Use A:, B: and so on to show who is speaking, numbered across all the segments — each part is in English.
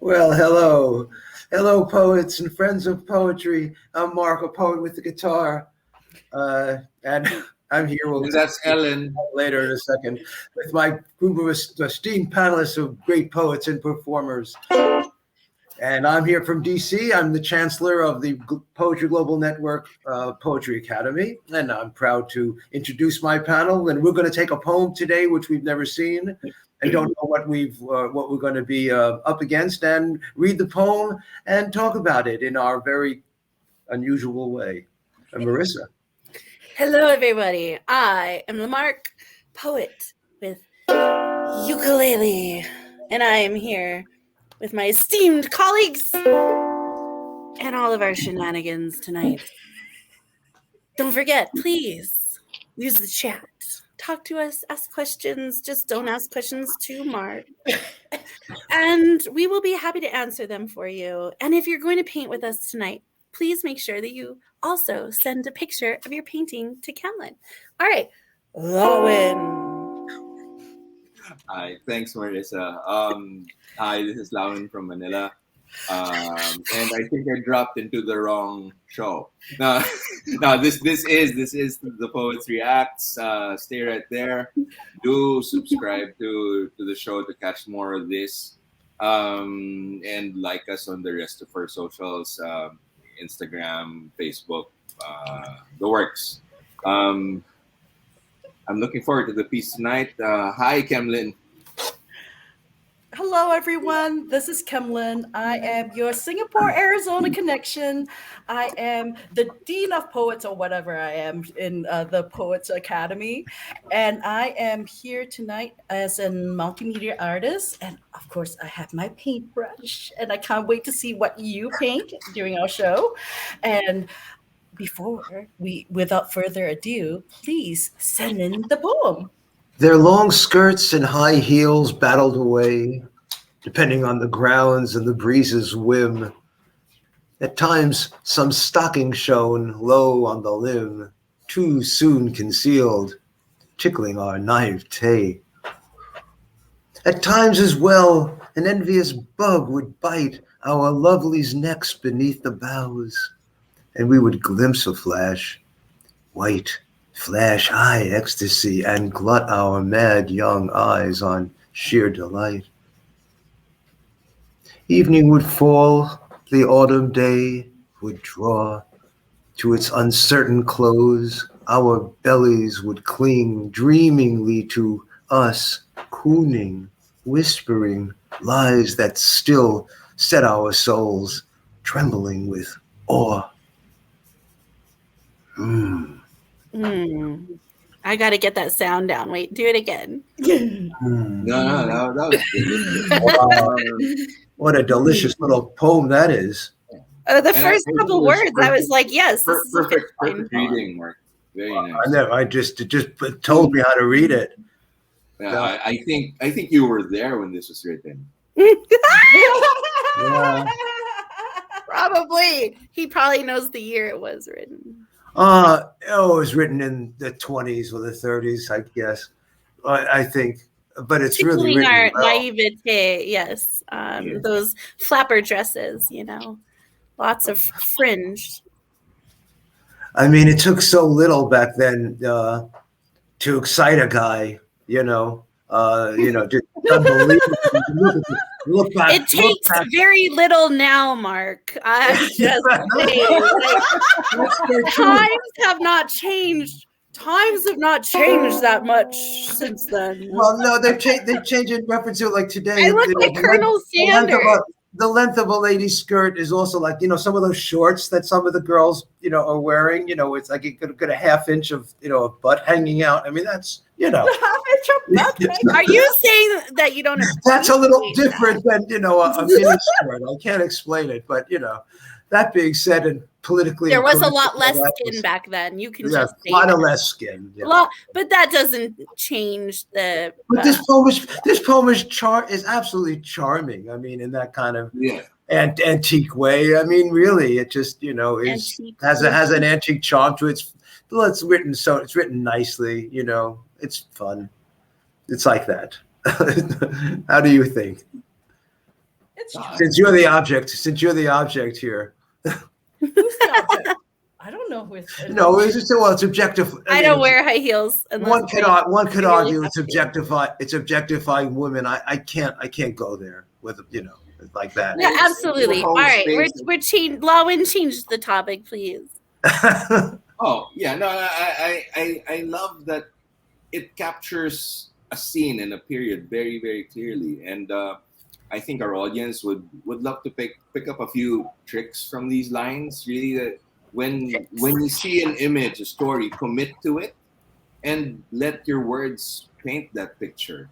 A: Well, hello. Hello, poets and friends of poetry. I'm Mark, a poet with the guitar. And I'm here.
B: And that's Ellen.
A: Later in a second with my group of esteemed panelists of great poets and performers. And I'm here from DC. I'm the chancellor of the Poetry Global Network Poetry Academy. And I'm proud to introduce my panel. And we're going to take a poem today, which we've never seen and don't know what we're going to be up against, and read the poem and talk about it in our very unusual way. And Marrisa.
C: Hello, everybody. I am Lamarck, poet with ukulele, and I am here with my esteemed colleagues and all of our shenanigans tonight. Don't forget, please use the chat. Talk to us, ask questions. Just don't ask questions to Mark. And we will be happy to answer them for you. And if you're going to paint with us tonight, please make sure that you also send a picture of your painting to Kemlyn. All right, Lawin.
B: Hi, thanks, Marrisa. Hi, this is Lawin from Manila. And I think I dropped into the wrong show. No, this is the Poets Reacts. Stay right there. Do subscribe to the show to catch more of this. And like us on the rest of our socials, Instagram, Facebook, the works. I'm looking forward to the piece tonight. Hi, Kemlyn.
D: Hello, everyone. This is Kemlyn. I am your Singapore, Arizona connection. I am the Dean of Poets, or whatever I am in the Poets Academy. And I am here tonight as a multimedia artist. And of course, I have my paintbrush. And I can't wait to see what you paint during our show. And without further ado, please send in the poem.
A: Their long skirts and high heels battled away, depending on the grounds and the breeze's whim. At times, some stocking shone low on the limb, too soon concealed, tickling our naivete. At times as well, an envious bug would bite our lovelies' necks beneath the boughs, and we would glimpse a flash, white, flash high ecstasy, and glut our mad young eyes on sheer delight. Evening would fall, the autumn day would draw to its uncertain close. Our bellies would cling dreamingly to us, cooning, whispering lies that still set our souls trembling with awe.
C: I got to get that sound down. Wait, do it again.
B: No, that was good.
A: Wow. What a delicious little poem that is.
C: The first couple words, I was like, yes.
B: Perfect reading, Mark. Very nice.
A: I know. It just told me how to read it.
B: Yeah, I think you were there when this was written.
A: Yeah.
C: Probably. He probably knows the year it was written.
A: It was written in the 20s or the 30s, I guess. I think, but it's really written
C: our
A: well.
C: naivete, yes. Those flapper dresses, lots of fringe.
A: I mean, it took so little back then to excite a guy, just unbelievable. Look back.
C: It takes very little now, Mark. I'm just saying, times have not changed. Times have not changed that much since then.
A: Well, no, they've changed in reference to like today.
C: I look like Colonel Sanders.
A: The length of a lady's skirt is also like, some of those shorts that some of the girls, are wearing, it's like you could get a half inch of, a butt hanging out. I mean, that's,
D: Half inch of butt.
C: Are you saying that you don't?
A: That's a little different than, a mini skirt. I can't explain it, but, that being said, and politically,
C: there was a lot less skin back then. You can just say
A: a lot of less skin.
C: Yeah. But that doesn't change the.
A: But this poem is absolutely charming. I mean, in that kind of antique way. I mean, really, it just has an antique charm to it. It's written nicely. It's fun. It's like that. How do you think?
D: It's true.
A: Since you're the object here.
D: Who's the object? I don't know who it's.
A: No, it's objective.
C: I don't wear high heels.
A: One could
C: really
A: argue
C: have to.
A: it's objectifying women. I can't go there with like that.
C: Yeah, absolutely. All right, we're changed. Lawin, change the topic, please.
B: Oh yeah, no, I love that it captures a scene and a period very, very clearly, and I think our audience would love to pick up a few tricks from these lines. Really, that when you see an image, a story, commit to it, and let your words paint that picture.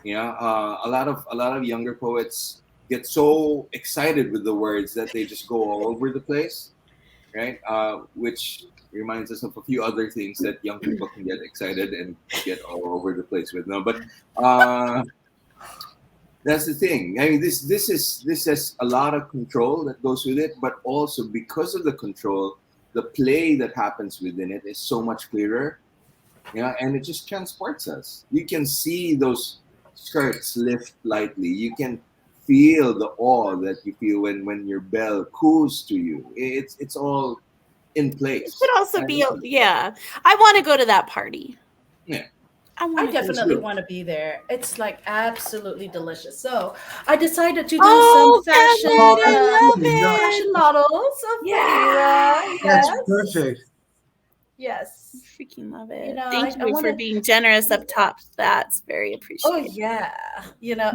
B: Yeah, a lot of younger poets get so excited with the words that they just go all over the place, right? Which reminds us of a few other things that young people can get excited and get all over the place with. No, but that's the thing. I mean, this has a lot of control that goes with it, but also because of the control, the play that happens within it is so much clearer. Yeah, and it just transports us. You can see those skirts lift lightly. You can feel the awe that you feel when your bell coos to you. It's all in place.
C: It could also be, yeah. I want to go to that party.
B: Yeah.
D: I definitely want to be there. It's like absolutely delicious. So I decided to do some fashion models of Marrisa.
A: That's perfect.
D: Yes.
C: I freaking love it.
D: Thank
C: you for being generous up top. That's very appreciated.
D: Oh yeah,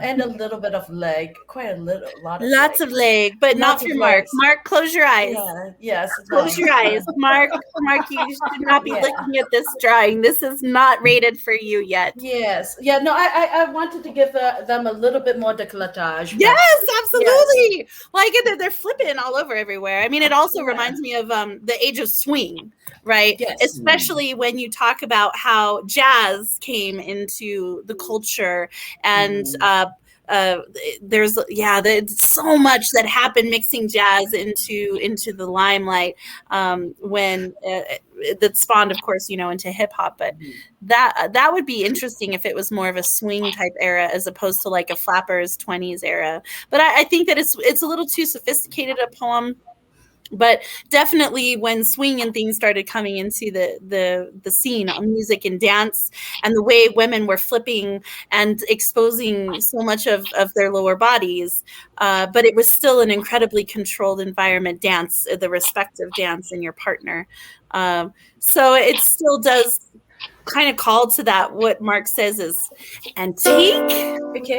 D: and a little bit of leg,
C: Lots of leg, but not for Mark. Mark, close your eyes.
D: Yeah, yes,
C: close your eyes, Mark. Mark, you should not be looking at this drawing. This is not rated for you yet.
D: Yes, yeah, no, I wanted to give them a little bit more décolletage.
C: Yes, absolutely. Yes. Like they're flipping all over everywhere. I mean, it also reminds me of the age of swing. Right. Yes. Especially when you talk about how jazz came into the culture and there's so much that happened mixing jazz into the limelight when that spawned, of course, into hip hop. But that would be interesting if it was more of a swing type era as opposed to like a flappers 20s era. But I think that it's a little too sophisticated a poem. But definitely when swing and things started coming into the scene on music and dance and the way women were flipping and exposing so much of their lower bodies, but it was still an incredibly controlled environment dance, the respective dance in your partner. So it still does kind of call to that what Mark says is antique.
D: Okay.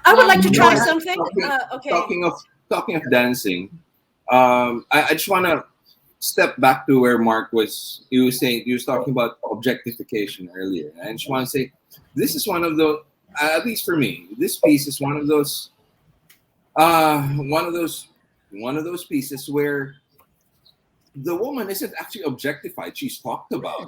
D: I would like to try something.
B: Talking of dancing. I just want to step back to where Mark was. He was talking about objectification earlier. I just want to say, this is one of the, at least for me, this piece is one of those pieces where the woman isn't actually objectified; she's talked about.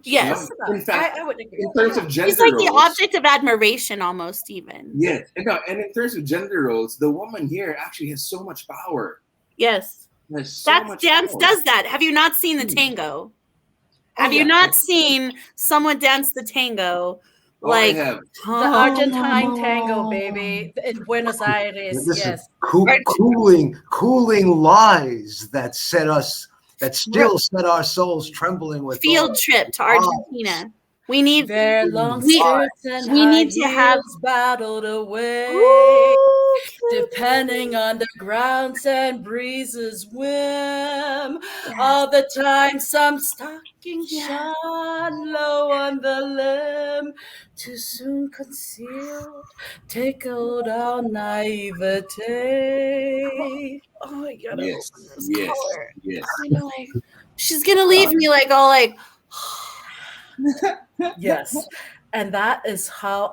C: Yes,
B: in fact,
D: I would agree.
B: In terms of gender
C: she's like
B: roles,
C: the object of admiration, almost even.
B: Yes, and in terms of gender roles, the woman here actually has so much power.
C: Yes, that dance does that. Have you not seen the tango? Have you not seen someone dance the tango? Like
D: the Argentine tango, baby, in Buenos Aires. Yes,
A: cooling lies that still set our souls trembling with
C: field trip to Argentina. We need
D: their long skirts and
C: we need to have
D: battled away. Depending on the grounds and breezes whim, all the time some stockings shine low on the limb, too soon concealed, tickled our naivete. Oh my God!
B: Yes.
C: She's gonna leave me like all like.
D: Yes, and that is how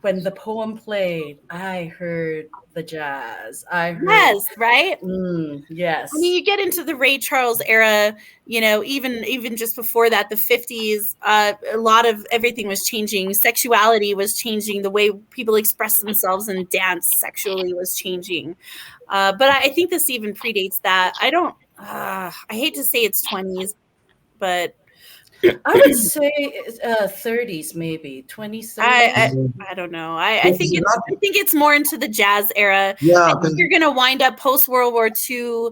D: when the poem played, I heard the jazz.
C: Yes, right?
D: Yes.
C: I mean, you get into the Ray Charles era, even just before that, the 50s, a lot of everything was changing. Sexuality was changing. The way people express themselves and dance sexually was changing. But I think this even predates that. I hate to say it's 20s, but
D: I would say 30s, maybe 20s, 30s.
C: I don't know. I think it's more into the jazz era.
A: Yeah,
C: I think you're gonna wind up post World War II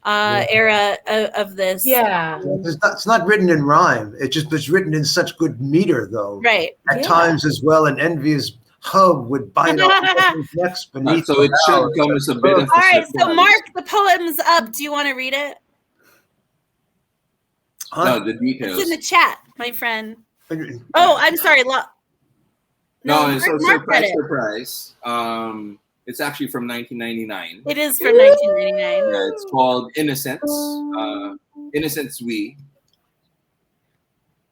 C: era of this.
D: Yeah.
A: it's not written in rhyme. It's written in such good meter, though.
C: Right.
A: At times as well, an envious hub would bite off his necks beneath.
B: So it should come as a bit of.
C: All right. So Mark, the poem's up. Do you want to read it?
B: No, the details.
C: It's in the chat, my friend. Oh, I'm sorry.
B: No, so surprise. It's actually from 1999.
C: It is from 1999.
B: Yeah, it's called Innocence. Innocence We.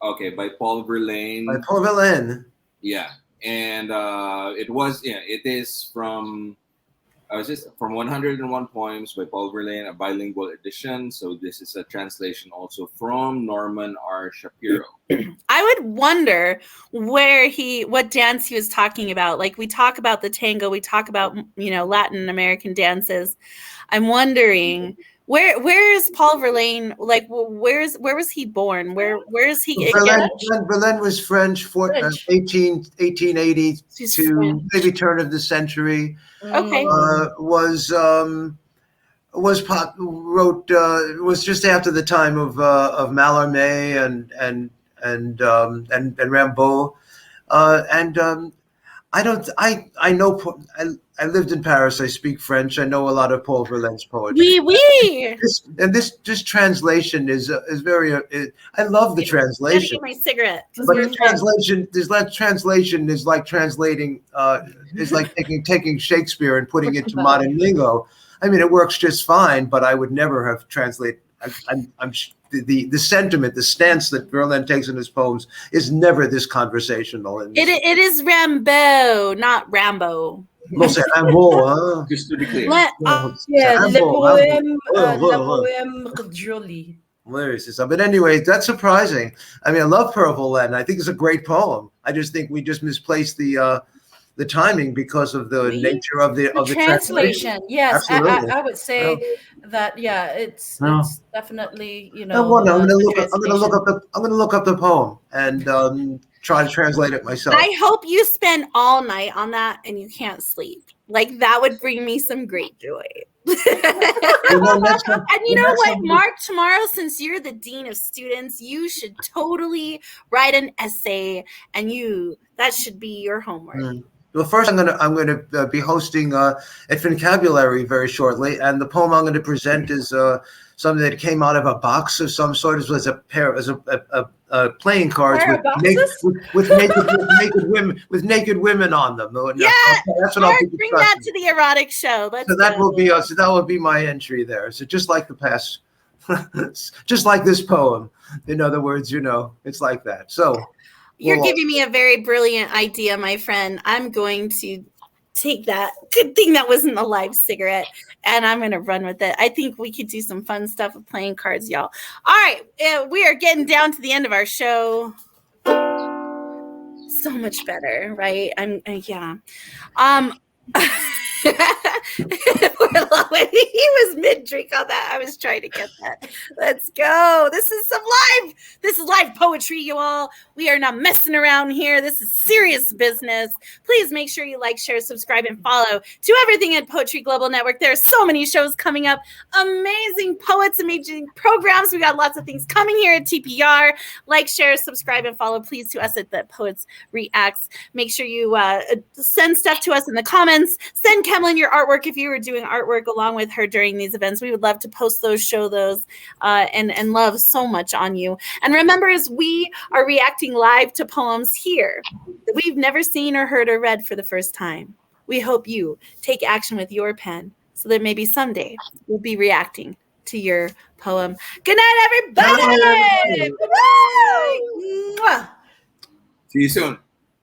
B: Okay, by Paul Verlaine.
A: By Paul Verlaine.
B: Yeah, and it is from. From 101 Poems by Paul Verlaine, a bilingual edition. So this is a translation also from Norman R. Shapiro.
C: I would wonder what dance he was talking about. Like we talk about the tango, we talk about Latin American dances. I'm wondering where is Paul Verlaine? Like where was he born? Where is he?
A: Verlaine was French, 1880 to maybe turn of the century.
C: Okay.
A: Was just after the time of Mallarmé and Rimbaud, I lived in Paris. I speak French. I know a lot of Paul Verlaine's poetry.
C: Oui.
A: This translation is very. I love the translation.
C: I'm gonna get my cigarette.
A: But the translation is like translating. Is like taking Shakespeare and putting it to modern lingo. I mean, it works just fine. But I would never have translated. The sentiment, the stance that Verlaine takes in his poems is never this conversational.
C: It is Rimbaud, not Rambo.
A: No, c'est Rimbaud, huh?
B: Just to be clear.
D: Le poème joli.
A: But anyway, that's surprising. I mean, I love Paul Verlaine. I think it's a great poem. I just think we just misplaced the timing because of the nature of the
D: translation. Yes, I would say that. Yeah, it's definitely I'm
A: gonna look up the poem and try to translate it myself.
C: I hope you spend all night on that and you can't sleep. Like that would bring me some great joy. And you know what, Mark, tomorrow, since you're the dean of students, you should totally write an essay, and that should be your homework.
A: Well, first I'm gonna be hosting at Fincabulary very shortly, and the poem I'm going to present is something that came out of a box of some sort. It was a playing cards with naked women on them.
C: Yeah,
A: that's what
C: Mark,
A: I'll be
C: bring that to the erotic show.
A: That will be my entry there. So just like the past, just like this poem. In other words, it's like that. So.
C: You're giving me a very brilliant idea, my friend. I'm going to take that good thing that wasn't a live cigarette, and I'm going to run with it. I think we could do some fun stuff with playing cards, y'all. All right, we are getting down to the end of our show. So much better, right? He was mid-drink on that. I was trying to get that. Let's go. This is live poetry, you all. We are not messing around here. This is serious business. Please make sure you like, share, subscribe, and follow to everything at Poetry Global Network. There are so many shows coming up. Amazing poets, amazing programs. We got lots of things coming here at TPR. Like, share, subscribe, and follow, please, to us at the Poets Reacts. Make sure you send stuff to us in the comments. Send Kemlyn your artwork if you were doing artwork along with her during these events. We would love to post those, show those, and love so much on you. And remember, as we are reacting live to poems here that we've never seen or heard or read for the first time, we hope you take action with your pen so that maybe someday we'll be reacting to your poem. Good night, everybody.
B: See you soon.